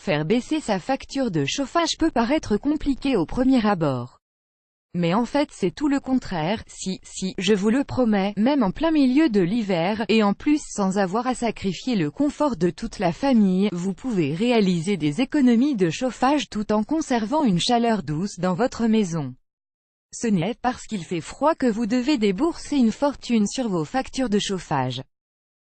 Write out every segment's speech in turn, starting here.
Faire baisser sa facture de chauffage peut paraître compliqué au premier abord. Mais en fait c'est tout le contraire, si, je vous le promets, même en plein milieu de l'hiver, et en plus sans avoir à sacrifier le confort de toute la famille, vous pouvez réaliser des économies de chauffage tout en conservant une chaleur douce dans votre maison. Ce n'est pas parce qu'il fait froid que vous devez débourser une fortune sur vos factures de chauffage.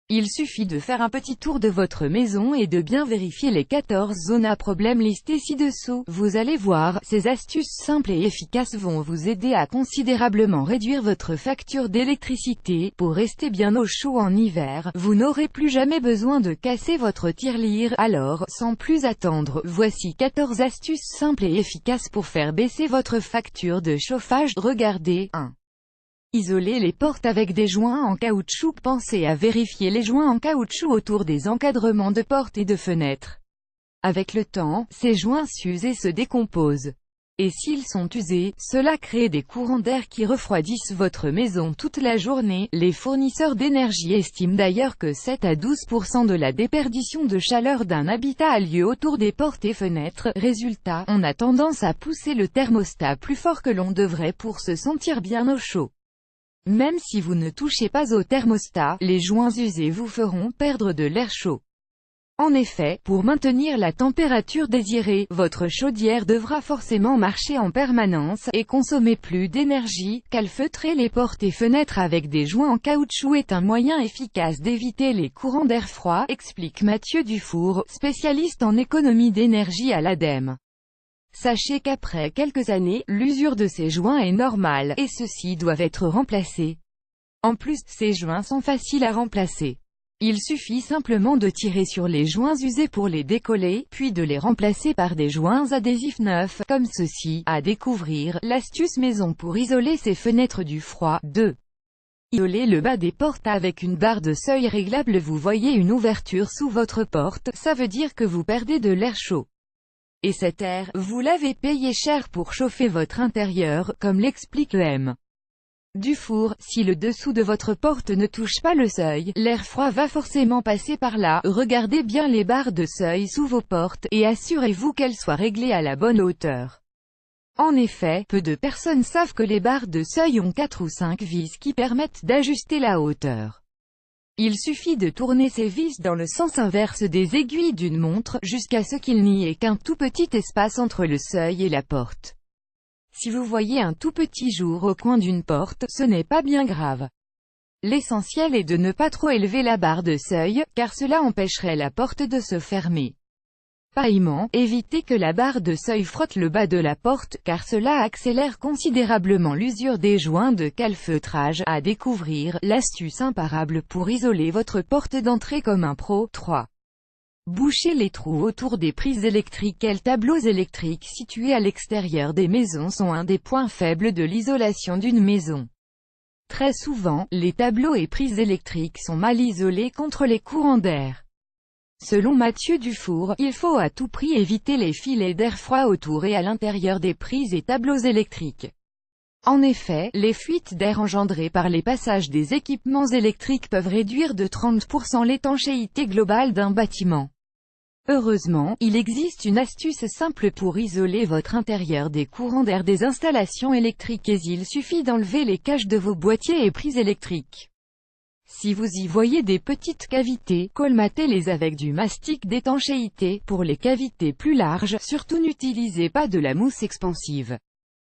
Il suffit de faire un petit tour de votre maison et de bien vérifier les 14 zones à problème listées ci-dessous. Vous allez voir, ces astuces simples et efficaces vont vous aider à considérablement réduire votre facture d'électricité. Pour rester bien au chaud en hiver, vous n'aurez plus jamais besoin de casser votre tirelire. Alors, sans plus attendre, voici 14 astuces simples et efficaces pour faire baisser votre facture de chauffage. Regardez. 1. Isolez les portes avec des joints en caoutchouc. Pensez à vérifier les joints en caoutchouc autour des encadrements de portes et de fenêtres. Avec le temps, ces joints s'usent et se décomposent. Et s'ils sont usés, cela crée des courants d'air qui refroidissent votre maison toute la journée. Les fournisseurs d'énergie estiment d'ailleurs que 7 à 12% de la déperdition de chaleur d'un habitat a lieu autour des portes et fenêtres. Résultat, on a tendance à pousser le thermostat plus fort que l'on devrait pour se sentir bien au chaud. Même si vous ne touchez pas au thermostat, les joints usés vous feront perdre de l'air chaud. En effet, pour maintenir la température désirée, votre chaudière devra forcément marcher en permanence, et consommer plus d'énergie. Calfeutrer les portes et fenêtres avec des joints en caoutchouc est un moyen efficace d'éviter les courants d'air froid, explique Mathieu Dufour, spécialiste en économie d'énergie à l'ADEME. Sachez qu'après quelques années, l'usure de ces joints est normale, et ceux-ci doivent être remplacés. En plus, ces joints sont faciles à remplacer. Il suffit simplement de tirer sur les joints usés pour les décoller, puis de les remplacer par des joints adhésifs neufs, comme ceci. À découvrir, l'astuce maison pour isoler ses fenêtres du froid. 2. Isoler le bas des portes avec une barre de seuil réglable. Vous voyez une ouverture sous votre porte, ça veut dire que vous perdez de l'air chaud. Et cet air, vous l'avez payé cher pour chauffer votre intérieur, comme l'explique le M. Dufour. Si le dessous de votre porte ne touche pas le seuil, l'air froid va forcément passer par là. Regardez bien les barres de seuil sous vos portes, et assurez-vous qu'elles soient réglées à la bonne hauteur. En effet, peu de personnes savent que les barres de seuil ont 4 ou 5 vis qui permettent d'ajuster la hauteur. Il suffit de tourner ces vis dans le sens inverse des aiguilles d'une montre, jusqu'à ce qu'il n'y ait qu'un tout petit espace entre le seuil et la porte. Si vous voyez un tout petit jour au coin d'une porte, ce n'est pas bien grave. L'essentiel est de ne pas trop élever la barre de seuil, car cela empêcherait la porte de se fermer. Pareillement, évitez que la barre de seuil frotte le bas de la porte, car cela accélère considérablement l'usure des joints de calfeutrage. À découvrir, l'astuce imparable pour isoler votre porte d'entrée comme un pro. 3. Bouchez les trous autour des prises électriques. Les tableaux électriques situés à l'extérieur des maisons sont un des points faibles de l'isolation d'une maison. Très souvent, les tableaux et prises électriques sont mal isolés contre les courants d'air. Selon Mathieu Dufour, il faut à tout prix éviter les filets d'air froid autour et à l'intérieur des prises et tableaux électriques. En effet, les fuites d'air engendrées par les passages des équipements électriques peuvent réduire de 30% l'étanchéité globale d'un bâtiment. Heureusement, il existe une astuce simple pour isoler votre intérieur des courants d'air des installations électriques et il suffit d'enlever les caches de vos boîtiers et prises électriques. Si vous y voyez des petites cavités, colmatez-les avec du mastic d'étanchéité. Pour les cavités plus larges, surtout n'utilisez pas de la mousse expansive.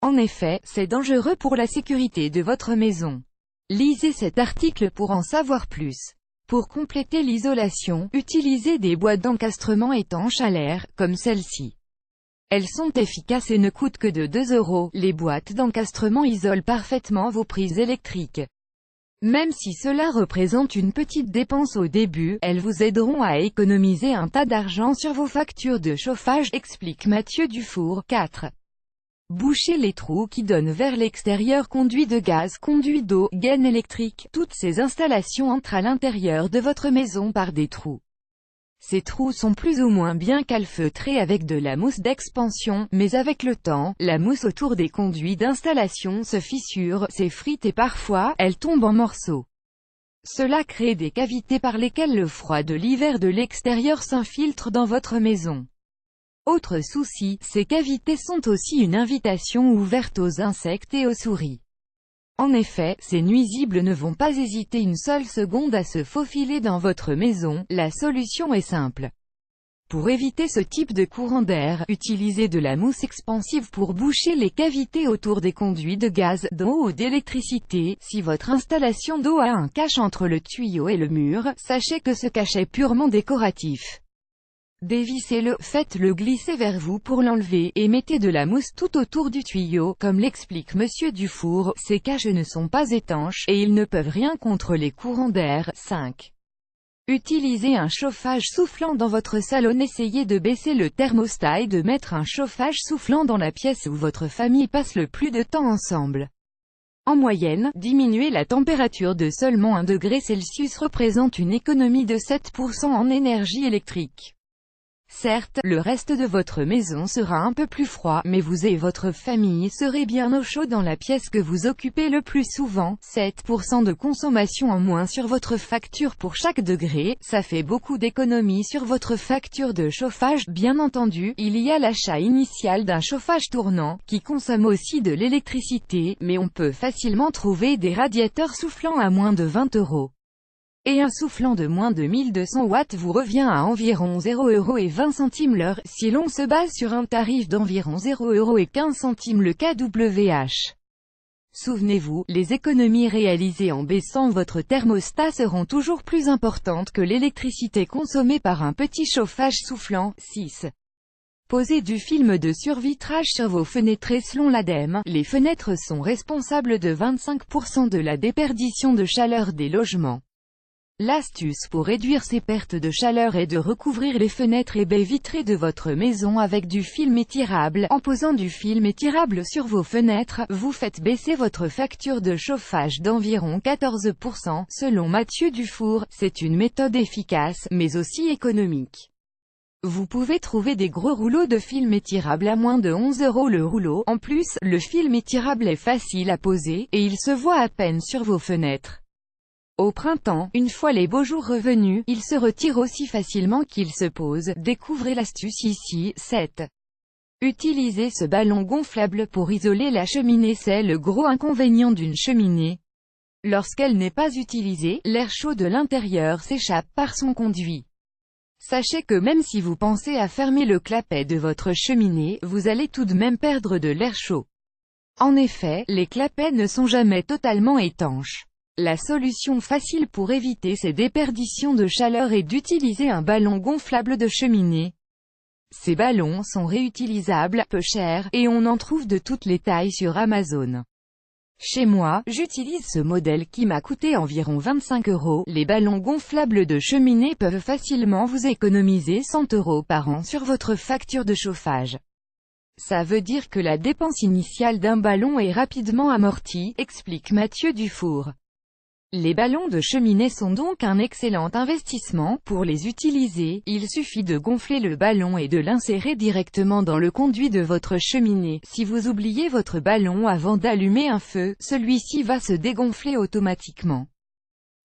En effet, c'est dangereux pour la sécurité de votre maison. Lisez cet article pour en savoir plus. Pour compléter l'isolation, utilisez des boîtes d'encastrement étanches à l'air, comme celle-ci. Elles sont efficaces et ne coûtent que de 2 €. Les boîtes d'encastrement isolent parfaitement vos prises électriques. Même si cela représente une petite dépense au début, elles vous aideront à économiser un tas d'argent sur vos factures de chauffage, explique Mathieu Dufour. 4. Bouchez les trous qui donnent vers l'extérieur. Conduits de gaz, conduits d'eau, gaines électriques, toutes ces installations entrent à l'intérieur de votre maison par des trous. Ces trous sont plus ou moins bien calfeutrés avec de la mousse d'expansion, mais avec le temps, la mousse autour des conduits d'installation se fissure, s'effrite et parfois, elle tombe en morceaux. Cela crée des cavités par lesquelles le froid de l'hiver de l'extérieur s'infiltre dans votre maison. Autre souci, ces cavités sont aussi une invitation ouverte aux insectes et aux souris. En effet, ces nuisibles ne vont pas hésiter une seule seconde à se faufiler dans votre maison. La solution est simple. Pour éviter ce type de courant d'air, utilisez de la mousse expansive pour boucher les cavités autour des conduits de gaz, d'eau ou d'électricité. Si votre installation d'eau a un cache entre le tuyau et le mur, sachez que ce cache est purement décoratif. Dévissez-le, faites-le glisser vers vous pour l'enlever, et mettez de la mousse tout autour du tuyau. Comme l'explique Monsieur Dufour, ces caches ne sont pas étanches, et ils ne peuvent rien contre les courants d'air. 5. Utilisez un chauffage soufflant dans votre salon. Essayez de baisser le thermostat et de mettre un chauffage soufflant dans la pièce où votre famille passe le plus de temps ensemble. En moyenne, diminuer la température de seulement 1 degré Celsius représente une économie de 7% en énergie électrique. Certes, le reste de votre maison sera un peu plus froid, mais vous et votre famille serez bien au chaud dans la pièce que vous occupez le plus souvent. 7% de consommation en moins sur votre facture pour chaque degré, ça fait beaucoup d'économies sur votre facture de chauffage. Bien entendu, il y a l'achat initial d'un chauffage tournant, qui consomme aussi de l'électricité, mais on peut facilement trouver des radiateurs soufflants à moins de 20 €. Et un soufflant de moins de 1200 watts vous revient à environ 0,20 € l'heure, si l'on se base sur un tarif d'environ 0,15 € le kWh. Souvenez-vous, les économies réalisées en baissant votre thermostat seront toujours plus importantes que l'électricité consommée par un petit chauffage soufflant. 6. Posez du film de survitrage sur vos fenêtres. Selon l'ADEME, les fenêtres sont responsables de 25% de la déperdition de chaleur des logements. L'astuce pour réduire ces pertes de chaleur est de recouvrir les fenêtres et baies vitrées de votre maison avec du film étirable. En posant du film étirable sur vos fenêtres, vous faites baisser votre facture de chauffage d'environ 14%. Selon Mathieu Dufour, c'est une méthode efficace, mais aussi économique. Vous pouvez trouver des gros rouleaux de film étirable à moins de 11 € le rouleau. En plus, le film étirable est facile à poser, et il se voit à peine sur vos fenêtres. Au printemps, une fois les beaux jours revenus, il se retire aussi facilement qu'il se pose. Découvrez l'astuce ici. 7. Utilisez ce ballon gonflable pour isoler la cheminée. C'est le gros inconvénient d'une cheminée. Lorsqu'elle n'est pas utilisée, l'air chaud de l'intérieur s'échappe par son conduit. Sachez que même si vous pensez à fermer le clapet de votre cheminée, vous allez tout de même perdre de l'air chaud. En effet, les clapets ne sont jamais totalement étanches. La solution facile pour éviter ces déperditions de chaleur est d'utiliser un ballon gonflable de cheminée. Ces ballons sont réutilisables, peu chers, et on en trouve de toutes les tailles sur Amazon. Chez moi, j'utilise ce modèle qui m'a coûté environ 25 €. Les ballons gonflables de cheminée peuvent facilement vous économiser 100 € par an sur votre facture de chauffage. Ça veut dire que la dépense initiale d'un ballon est rapidement amortie, explique Mathieu Dufour. Les ballons de cheminée sont donc un excellent investissement. Pour les utiliser, il suffit de gonfler le ballon et de l'insérer directement dans le conduit de votre cheminée. Si vous oubliez votre ballon avant d'allumer un feu, celui-ci va se dégonfler automatiquement.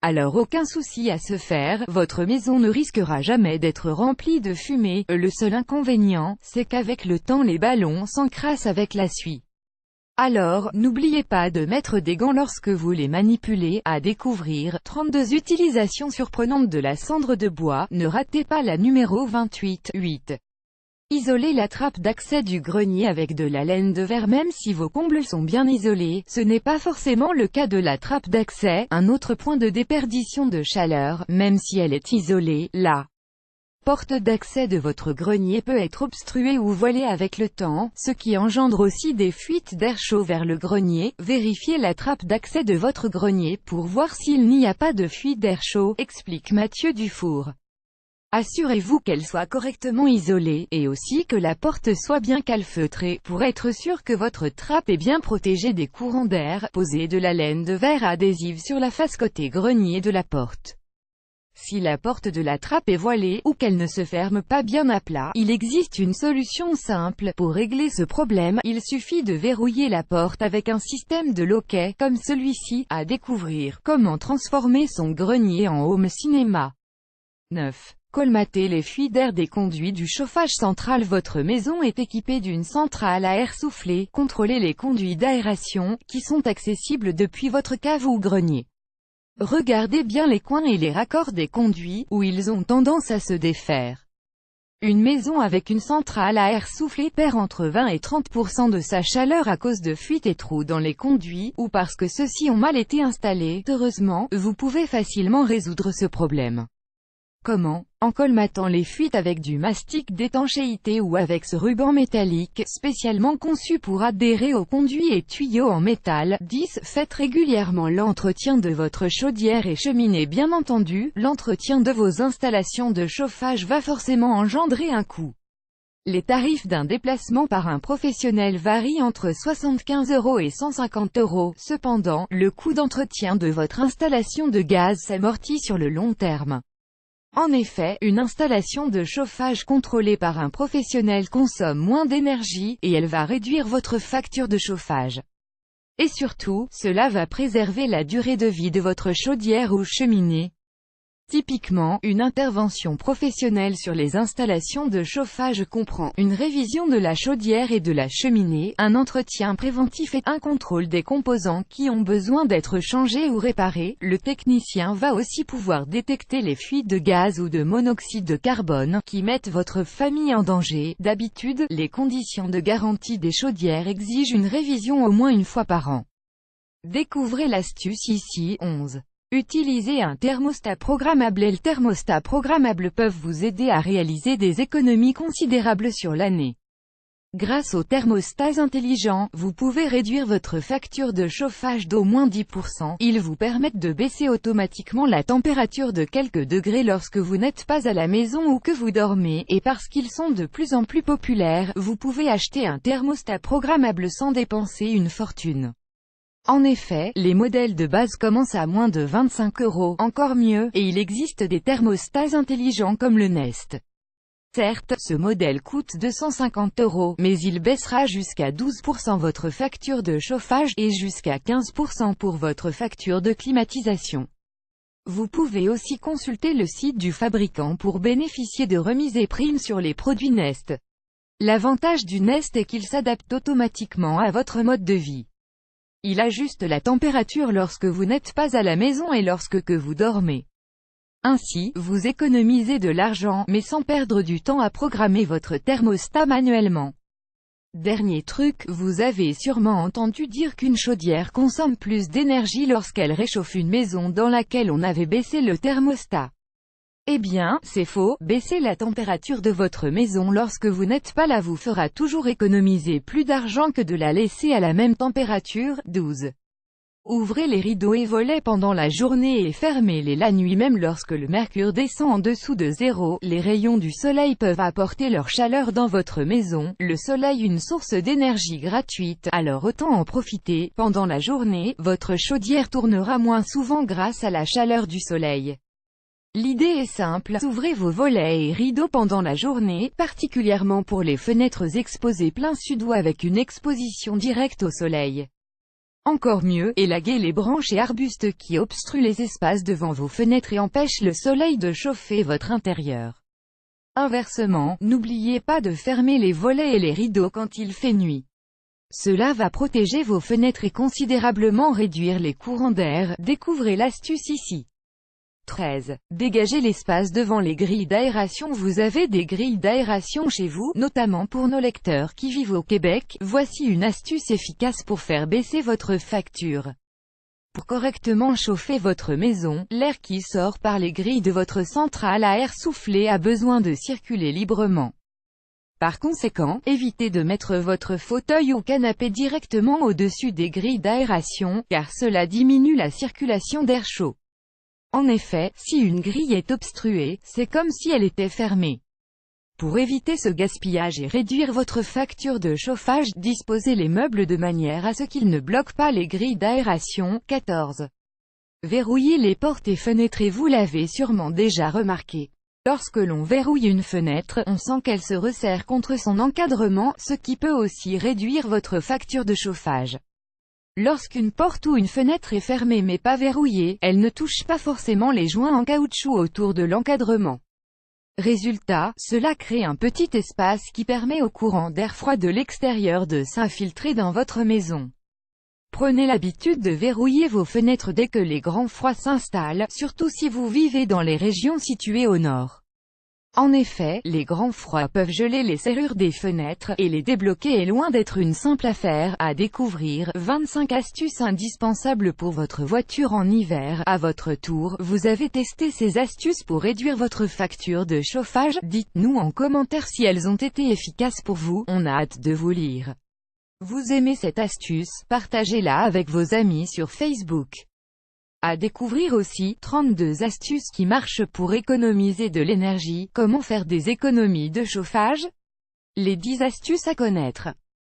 Alors aucun souci à se faire, votre maison ne risquera jamais d'être remplie de fumée. Le seul inconvénient, c'est qu'avec le temps les ballons s'encrassent avec la suie. Alors, n'oubliez pas de mettre des gants lorsque vous les manipulez. À découvrir, 32 utilisations surprenantes de la cendre de bois. Ne ratez pas la numéro 28. 8. Isolez la trappe d'accès du grenier avec de la laine de verre. Même si vos combles sont bien isolés, ce n'est pas forcément le cas de la trappe d'accès. Un autre point de déperdition de chaleur, même si elle est isolée, la porte d'accès de votre grenier peut être obstruée ou voilée avec le temps, ce qui engendre aussi des fuites d'air chaud vers le grenier. Vérifiez la trappe d'accès de votre grenier pour voir s'il n'y a pas de fuite d'air chaud, explique Mathieu Dufour. Assurez-vous qu'elle soit correctement isolée, et aussi que la porte soit bien calfeutrée, pour être sûr que votre trappe est bien protégée des courants d'air. Posez de la laine de verre adhésive sur la face côté grenier de la porte. Si la porte de la trappe est voilée, ou qu'elle ne se ferme pas bien à plat, il existe une solution simple. Pour régler ce problème, il suffit de verrouiller la porte avec un système de loquet, comme celui-ci. À découvrir, comment transformer son grenier en home cinéma. 9. Colmater les fuites d'air des conduits du chauffage central. Votre maison est équipée d'une centrale à air soufflé. Contrôlez les conduits d'aération, qui sont accessibles depuis votre cave ou grenier. Regardez bien les coins et les raccords des conduits, où ils ont tendance à se défaire. Une maison avec une centrale à air soufflé perd entre 20 et 30% de sa chaleur à cause de fuites et trous dans les conduits, ou parce que ceux-ci ont mal été installés. Heureusement, vous pouvez facilement résoudre ce problème. Comment? En colmatant les fuites avec du mastic d'étanchéité ou avec ce ruban métallique, spécialement conçu pour adhérer aux conduits et tuyaux en métal. 10. Faites régulièrement l'entretien de votre chaudière et cheminée. Bien entendu, l'entretien de vos installations de chauffage va forcément engendrer un coût. Les tarifs d'un déplacement par un professionnel varient entre 75 € et 150 €. Cependant, le coût d'entretien de votre installation de gaz s'amortit sur le long terme. En effet, une installation de chauffage contrôlée par un professionnel consomme moins d'énergie, et elle va réduire votre facture de chauffage. Et surtout, cela va préserver la durée de vie de votre chaudière ou cheminée. Typiquement, une intervention professionnelle sur les installations de chauffage comprend une révision de la chaudière et de la cheminée, un entretien préventif et un contrôle des composants qui ont besoin d'être changés ou réparés. Le technicien va aussi pouvoir détecter les fuites de gaz ou de monoxyde de carbone qui mettent votre famille en danger. D'habitude, les conditions de garantie des chaudières exigent une révision au moins une fois par an. Découvrez l'astuce ici. 11. Utilisez un thermostat programmable. Les thermostats programmables peuvent vous aider à réaliser des économies considérables sur l'année. Grâce aux thermostats intelligents, vous pouvez réduire votre facture de chauffage d'au moins 10%. Ils vous permettent de baisser automatiquement la température de quelques degrés lorsque vous n'êtes pas à la maison ou que vous dormez, et parce qu'ils sont de plus en plus populaires, vous pouvez acheter un thermostat programmable sans dépenser une fortune. En effet, les modèles de base commencent à moins de 25 €, encore mieux, et il existe des thermostats intelligents comme le Nest. Certes, ce modèle coûte 250 €, mais il baissera jusqu'à 12% votre facture de chauffage, et jusqu'à 15% pour votre facture de climatisation. Vous pouvez aussi consulter le site du fabricant pour bénéficier de remises et primes sur les produits Nest. L'avantage du Nest est qu'il s'adapte automatiquement à votre mode de vie. Il ajuste la température lorsque vous n'êtes pas à la maison et lorsque que vous dormez. Ainsi, vous économisez de l'argent, mais sans perdre du temps à programmer votre thermostat manuellement. Dernier truc, vous avez sûrement entendu dire qu'une chaudière consomme plus d'énergie lorsqu'elle réchauffe une maison dans laquelle on avait baissé le thermostat. Eh bien, c'est faux. Baisser la température de votre maison lorsque vous n'êtes pas là vous fera toujours économiser plus d'argent que de la laisser à la même température. 12. Ouvrez les rideaux et volets pendant la journée et fermez-les la nuit même lorsque le mercure descend en dessous de 0. Les rayons du soleil peuvent apporter leur chaleur dans votre maison. Le soleil une source d'énergie gratuite, alors autant en profiter. Pendant la journée, votre chaudière tournera moins souvent grâce à la chaleur du soleil. L'idée est simple, ouvrez vos volets et rideaux pendant la journée, particulièrement pour les fenêtres exposées plein sud ou avec une exposition directe au soleil. Encore mieux, élaguez les branches et arbustes qui obstruent les espaces devant vos fenêtres et empêchent le soleil de chauffer votre intérieur. Inversement, n'oubliez pas de fermer les volets et les rideaux quand il fait nuit. Cela va protéger vos fenêtres et considérablement réduire les courants d'air. Découvrez l'astuce ici. 13. Dégagez l'espace devant les grilles d'aération. Vous avez des grilles d'aération chez vous, notamment pour nos lecteurs qui vivent au Québec. Voici une astuce efficace pour faire baisser votre facture. Pour correctement chauffer votre maison, l'air qui sort par les grilles de votre centrale à air soufflé a besoin de circuler librement. Par conséquent, évitez de mettre votre fauteuil ou canapé directement au-dessus des grilles d'aération, car cela diminue la circulation d'air chaud. En effet, si une grille est obstruée, c'est comme si elle était fermée. Pour éviter ce gaspillage et réduire votre facture de chauffage, disposez les meubles de manière à ce qu'ils ne bloquent pas les grilles d'aération. 14. Verrouillez les portes et fenêtres. Et vous l'avez sûrement déjà remarqué. Lorsque l'on verrouille une fenêtre, on sent qu'elle se resserre contre son encadrement, ce qui peut aussi réduire votre facture de chauffage. Lorsqu'une porte ou une fenêtre est fermée mais pas verrouillée, elle ne touche pas forcément les joints en caoutchouc autour de l'encadrement. Résultat, cela crée un petit espace qui permet au courant d'air froid de l'extérieur de s'infiltrer dans votre maison. Prenez l'habitude de verrouiller vos fenêtres dès que les grands froids s'installent, surtout si vous vivez dans les régions situées au nord. En effet, les grands froids peuvent geler les serrures des fenêtres, et les débloquer est loin d'être une simple affaire. À découvrir, 25 astuces indispensables pour votre voiture en hiver. À votre tour, vous avez testé ces astuces pour réduire votre facture de chauffage? Dites-nous en commentaire si elles ont été efficaces pour vous, on a hâte de vous lire. Vous aimez cette astuce? Partagez-la avec vos amis sur Facebook. À découvrir aussi, 32 astuces qui marchent pour économiser de l'énergie. Comment faire des économies de chauffage? Les 10 astuces à connaître.